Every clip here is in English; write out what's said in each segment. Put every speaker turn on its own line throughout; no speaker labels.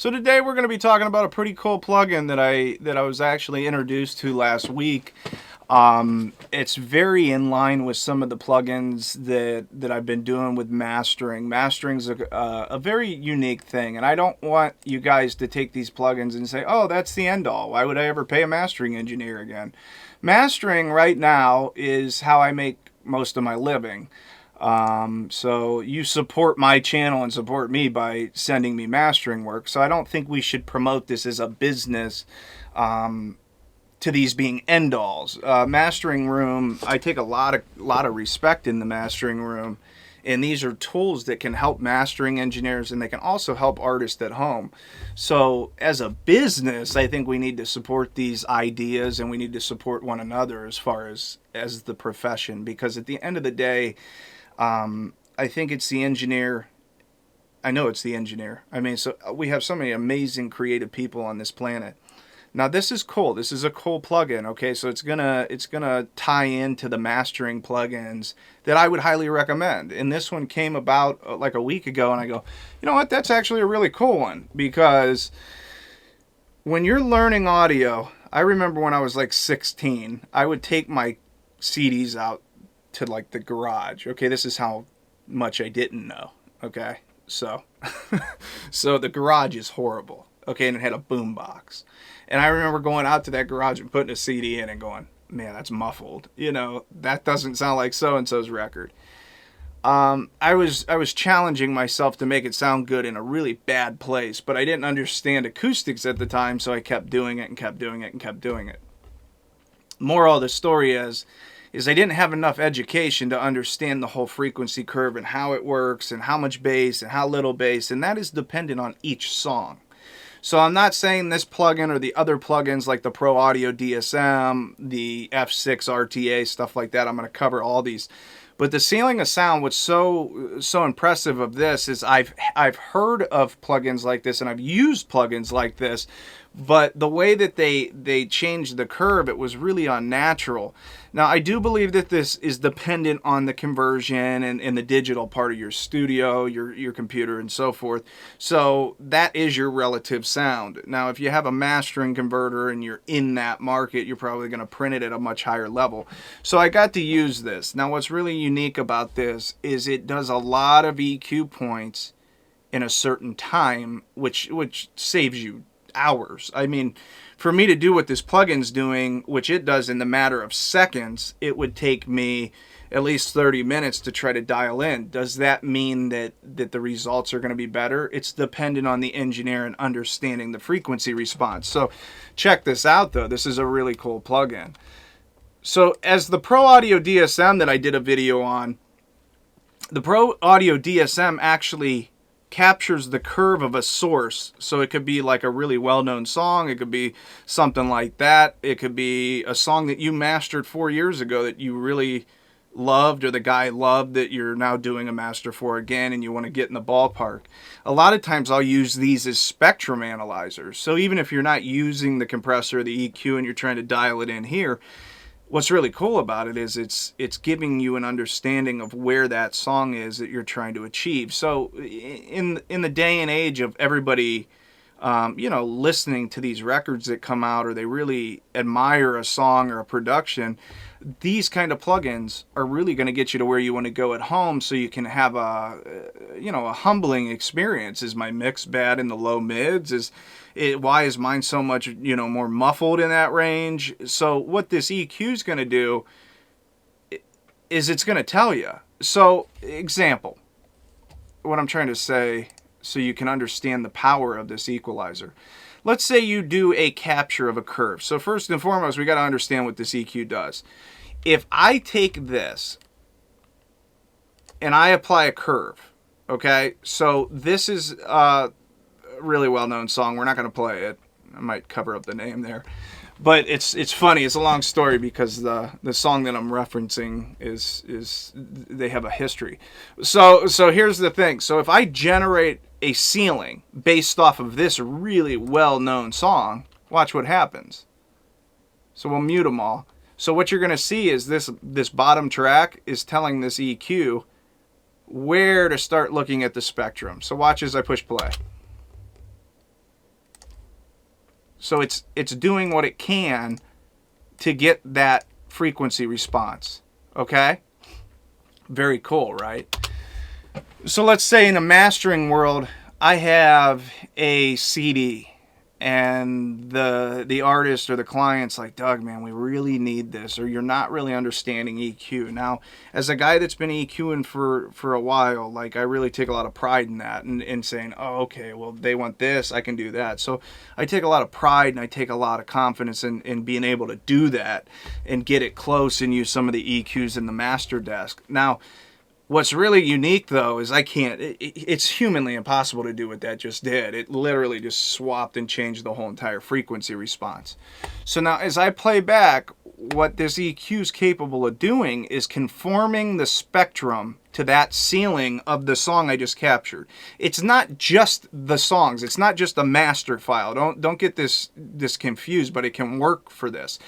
So today we're going to be talking about a pretty cool plugin that I was actually introduced to last week. It's very in line with some of the plugins that I've been doing with mastering. Mastering's a very unique thing, and I don't want you guys to take these plugins and say, "Oh, that's the end all. Why would I ever pay a mastering engineer again?" Mastering right now is how I make most of my living. So you support my channel and support me by sending me mastering work. So I don't think we should promote this as a business to these being end-alls. Mastering room, I take a lot of respect in the mastering room. And these are tools that can help mastering engineers, and they can also help artists at home. So as a business, I think we need to support these ideas, and we need to support one another as far as the profession. Because at the end of the day, I think it's the engineer. I know it's the engineer. I mean, so we have so many amazing creative people on this planet. Now this is cool. This is a cool plugin. Okay, so it's gonna tie into the mastering plugins that I would highly recommend. And this one came about like a week ago, and I go, you know what? That's actually a really cool one, because when you're learning audio, I remember when I was like 16, I would take my CDs out to like the garage. Okay, this is how much I didn't know. Okay, so so the garage is horrible. Okay, and it had a boom box. And I remember going out to that garage and putting a CD in and going, man, that's muffled. You know, that doesn't sound like so-and-so's record. I was challenging myself to make it sound good in a really bad place, but I didn't understand acoustics at the time, so I kept doing it and kept doing it and kept doing it. Moral of the story is I didn't have enough education to understand the whole frequency curve and how it works and how much bass and how little bass, and that is dependent on each song. So I'm not saying this plugin or the other plugins like the Pro Audio DSM, the F6 RTA, stuff like that. I'm going to cover all these. But the ceiling of sound, what's so impressive of this is I've heard of plugins like this, and I've used plugins like this, but the way that they changed the curve, it was really unnatural. Now, I do believe that this is dependent on the conversion and the digital part of your studio, your computer, and so forth. So that is your relative sound. Now, if you have a mastering converter and you're in that market, you're probably going to print it at a much higher level. So I got to use this. Now, what's really unique about this is it does a lot of EQ points in a certain time, which saves you hours. I mean, for me to do what this plugin's doing, which it does in the matter of seconds, it would take me at least 30 minutes to try to dial in. Does that mean that the results are going to be better? It's dependent on the engineer and understanding the frequency response. So check this out, though. This is a really cool plugin. So as the Pro Audio DSM that I did a video on, the Pro Audio DSM actually captures the curve of a source. So it could be like a really well-known song. It could be something like that. It could be a song that you mastered 4 years ago that you really loved, or the guy loved, that you're now doing a master for again, and you want to get in the ballpark. A lot of times I'll use these as spectrum analyzers. So even if you're not using the compressor or the EQ and you're trying to dial it in here, what's really cool about it is it's giving you an understanding of where that song is that you're trying to achieve. So in the day and age of everybody, listening to these records that come out, or they really admire a song or a production, these kind of plugins are really going to get you to where you want to go at home, so you can have a humbling experience. Is my mix bad in the low mids? Why is mine so much more muffled in that range? So what this EQ is going to do is it's going to tell you. So example, what I'm trying to say, so you can understand the power of this equalizer. Let's say you do a capture of a curve. So first and foremost, we got to understand what this EQ does. If I take this and I apply a curve, okay, so this is a really well-known song. We're not going to play it. I might cover up the name there. But it's funny. It's a long story, because the song that I'm referencing is they have a history. So here's the thing. So if I generate a ceiling based off of this really well-known song, watch what happens. So we'll mute them all. So what you're going to see is this bottom track is telling this EQ where to start looking at the spectrum. So watch as I push play. So it's doing what it can to get that frequency response. Okay? Very cool, right? So let's say in a mastering world, I have a CD and the artist or the client's like, Doug, man, we really need this, or you're not really understanding EQ. Now, as a guy that's been EQing for a while, like I really take a lot of pride in that and saying, oh, okay, well, they want this, I can do that. So I take a lot of pride and I take a lot of confidence in being able to do that and get it close and use some of the EQs in the master desk. Now, what's really unique, though, is it's humanly impossible to do what that just did. It literally just swapped and changed the whole entire frequency response. So now, as I play back, what this EQ is capable of doing is conforming the spectrum to that ceiling of the song I just captured. It's not just the songs. It's not just a master file. Don't get this confused, but it can work for this.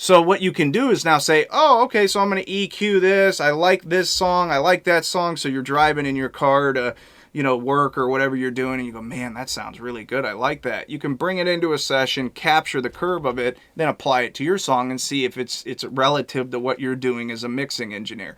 So what you can do is now say, oh, okay, so I'm going to EQ this. I like this song. I like that song. So you're driving in your car to, work or whatever you're doing, and you go, man, that sounds really good. I like that. You can bring it into a session, capture the curve of it, then apply it to your song and see if it's relative to what you're doing as a mixing engineer.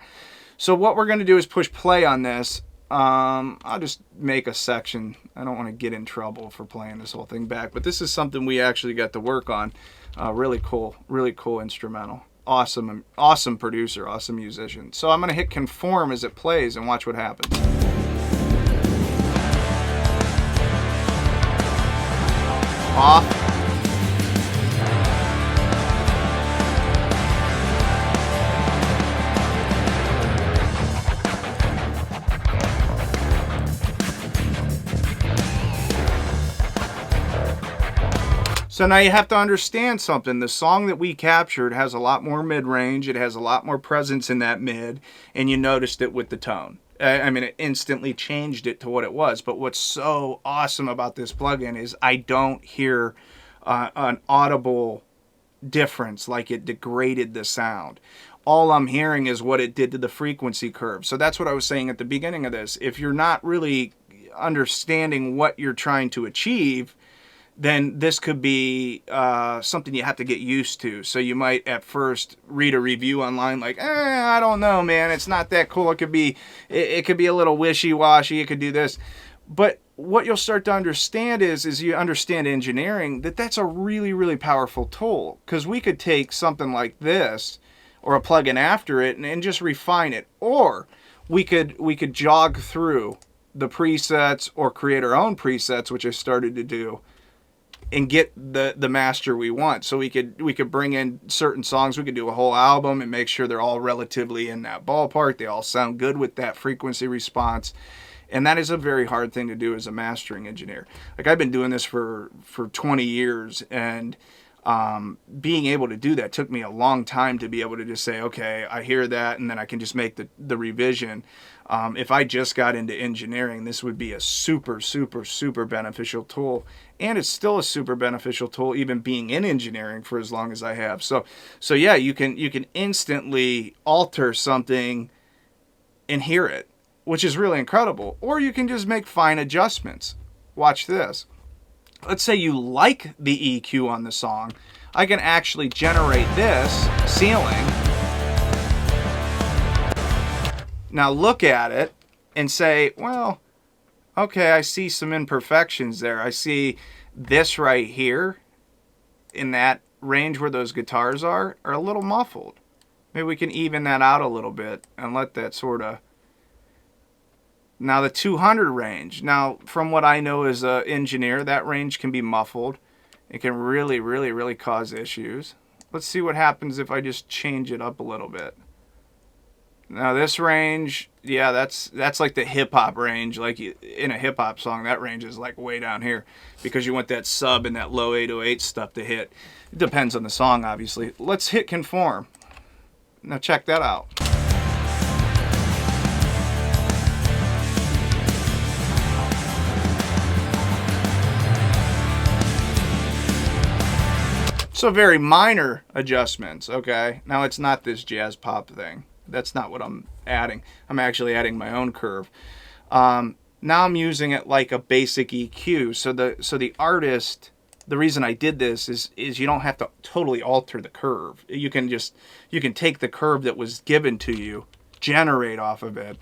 So what we're going to do is push play on this. I'll just make a section. I don't want to get in trouble for playing this whole thing back, but this is something we actually got to work on. Really cool instrumental. Awesome producer, awesome musician. So I'm going to hit conform as it plays and watch what happens. Off. So now you have to understand something. The song that we captured has a lot more mid-range. It has a lot more presence in that mid, and you noticed it with the tone. I mean, it instantly changed it to what it was. But what's so awesome about this plugin is I don't hear an audible difference, like it degraded the sound. All I'm hearing is what it did to the frequency curve. So that's what I was saying at the beginning of this. If you're not really understanding what you're trying to achieve, then this could be something you have to get used to. So you might at first read a review online like, I don't know, man, it's not that cool. It could be a little wishy-washy. It could do this. But what you'll start to understand is you understand engineering, that's a really, really powerful tool. Because we could take something like this or a plugin after it and just refine it. Or we could jog through the presets or create our own presets, which I started to do, and get the master we want. So we could bring in certain songs. We could do a whole album and make sure they're all relatively in that ballpark. They all sound good with that frequency response. And that is a very hard thing to do as a mastering engineer. Like, I've been doing this for 20 years, and being able to do that took me a long time to be able to just say, okay, I hear that, and then I can just make the revision. If I just got into engineering, this would be a super, super, super beneficial tool. And it's still a super beneficial tool, even being in engineering for as long as I have. So yeah, you can instantly alter something and hear it, which is really incredible. Or you can just make fine adjustments. Watch this. Let's say you like the EQ on the song. I can actually generate this ceiling. Now look at it and say, well, okay, I see some imperfections there. I see this right here in that range where those guitars are a little muffled. Maybe we can even that out a little bit and let that sort of... Now the 200 range. Now, from what I know as an engineer, that range can be muffled. It can really, really, really cause issues. Let's see what happens if I just change it up a little bit. Now this range, yeah, that's like the hip-hop range. Like in a hip-hop song, that range is like way down here because you want that sub and that low 808 stuff to hit. It depends on the song, obviously. Let's hit conform. Now check that out. So very minor adjustments, okay? Now it's not this jazz pop thing. That's not what I'm adding. I'm actually adding my own curve. Now I'm using it like a basic EQ. So the artist the reason I did this is you don't have to totally alter the curve. You can take the curve that was given to you, generate off of it,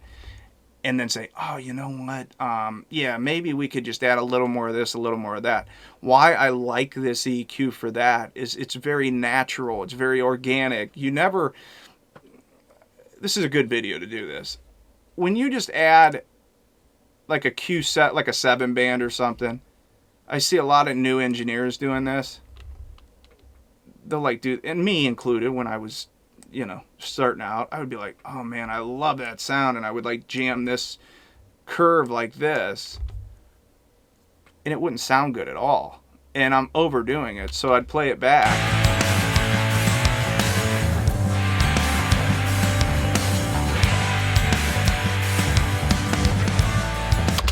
and then say, oh, you know what? Yeah, maybe we could just add a little more of this, a little more of that. Why I like this EQ for that is it's very natural. It's very organic. This is a good video to do this. When you just add like a Q set, like a 7-band or something, I see a lot of new engineers doing this. They'll like do, and me included, when I was starting out, I would be like, oh man, I love that sound, and I would like jam this curve like this, and it wouldn't sound good at all, and I'm overdoing it. So I'd play it back,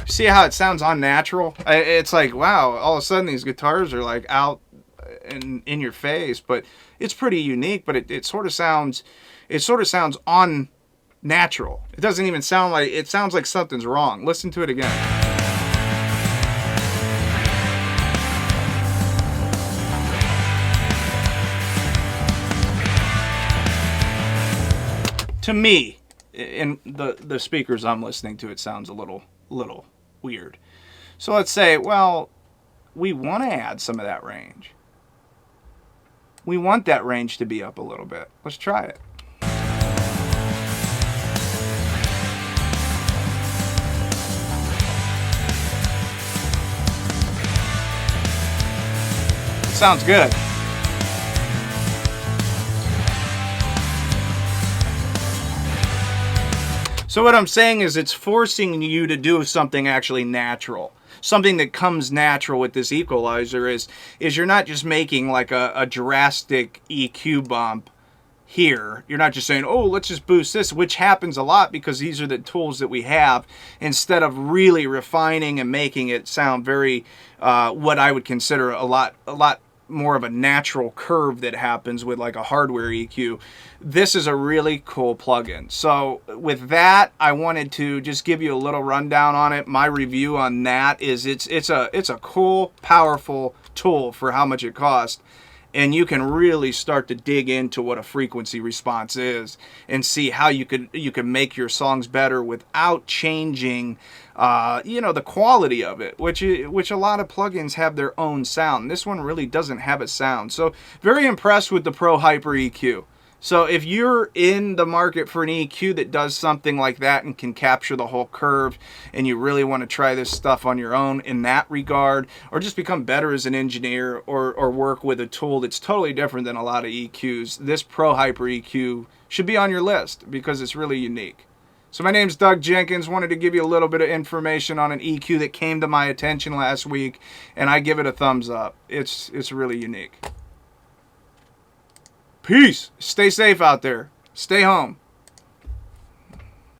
see how it sounds unnatural? It's like, wow, all of a sudden these guitars are like out in your face, but it's pretty unique. But it sort of sounds unnatural. It doesn't even sound like, it sounds like something's wrong. Listen to it again. To me, in the speakers I'm listening to, it sounds a little weird. So let's say, well, we want to add some of that range. We want that range to be up a little bit. Let's try it. Sounds good. So what I'm saying is it's forcing you to do something actually natural. Something that comes natural with this equalizer is you're not just making like a drastic EQ bump here. You're not just saying, oh, let's just boost this, which happens a lot because these are the tools that we have, instead of really refining and making it sound very, what I would consider a lot more of a natural curve that happens with like a hardware EQ. This is a really cool plugin. So with that, I wanted to just give you a little rundown on it. My review on that is it's a cool, powerful tool for how much it costs. And you can really start to dig into what a frequency response is and see how you could make your songs better without changing the quality of it, which a lot of plugins have their own sound. This one really doesn't have a sound. So very impressed with the Pro Hyper EQ. So if you're in the market for an EQ that does something like that and can capture the whole curve, and you really want to try this stuff on your own in that regard, or just become better as an engineer, or work with a tool that's totally different than a lot of EQs, this Pro Hyper EQ should be on your list because it's really unique. So my name's Doug Jenkins. Wanted to give you a little bit of information on an EQ that came to my attention last week, and I give it a thumbs up. It's really unique. Peace. Stay safe out there. Stay home.